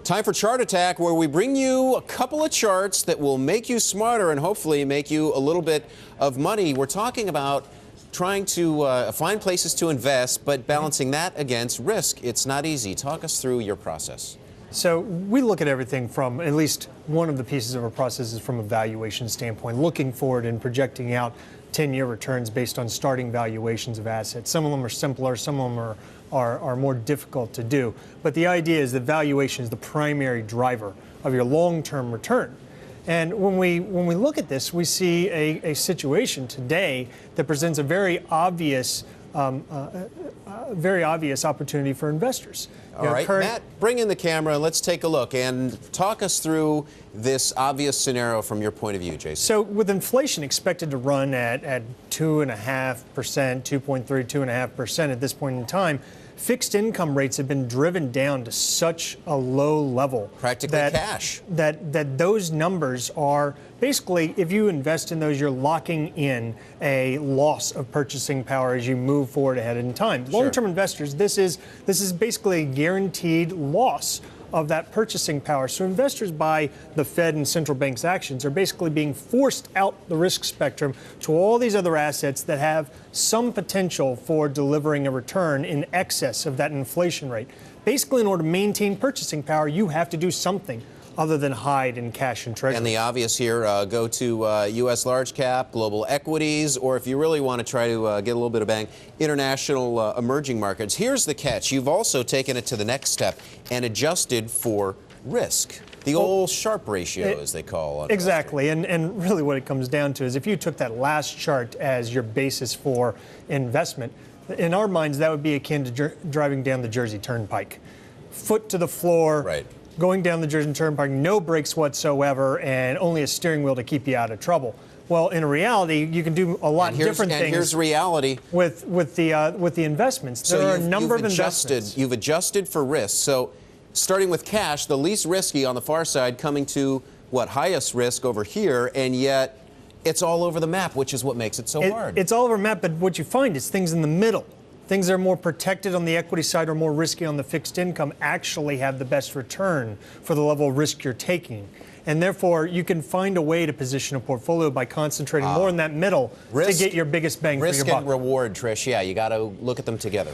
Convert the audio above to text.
Time for Chart Attack, where we bring you a couple of charts that will make you smarter and hopefully make you a little bit of money. We're talking about trying to find places to invest, but balancing that against risk. It's not easy. Talk us through your process. So we look at everything from, at least one of the pieces of our process is from a valuation standpoint, looking forward and projecting out 10-year returns based on starting valuations of assets. Some of them are simpler, some of them are more difficult to do. But the idea is that valuation is the primary driver of your long-term return. And when we look at this, we see a situation today that presents a very obvious opportunity for investors. All right, Matt, bring in the camera and let's take a look and talk us through this obvious scenario from your point of view, Jason. So with inflation expected to run at 2.5%, 2.3, 2.5% at this point in time, fixed income rates have been driven down to such a low level. Practically cash. That those numbers are basically, if you invest in those, you're locking in a loss of purchasing power as you move forward ahead in time. Sure. Long-term investors, this is basically a guaranteed loss of that purchasing power. So investors by the Fed and central banks' actions are basically being forced out the risk spectrum to all these other assets that have some potential for delivering a return in excess of that inflation rate. Basically, in order to maintain purchasing power, you have to do something other than hide in cash and treasuries. And the obvious here, go to U.S. large cap, global equities, or if you really want to try to get a little bit of bang, international emerging markets. Here's the catch. You've also taken it to the next step and adjusted for risk. The old Sharpe ratio, as they call it. Exactly. And really what it comes down to is if you took that last chart as your basis for investment, in our minds, that would be akin to driving down the Jersey Turnpike. Foot to the floor. Right. Going down the Jersey Turnpike, no brakes whatsoever, and only a steering wheel to keep you out of trouble. Well, in reality, you can do a lot different things. And here's reality with the investments. There are a number of investments. You've adjusted for risk. So, starting with cash, the least risky on the far side, coming to what, highest risk over here, and yet it's all over the map, which is what makes it so hard. It's all over the map, but what you find is things in the middle. Things that are more protected on the equity side or more risky on the fixed income actually have the best return for the level of risk you're taking. And therefore, you can find a way to position a portfolio by concentrating more in that middle to get your biggest bang for your buck. Risk and reward, Trish. Yeah, you got to look at them together.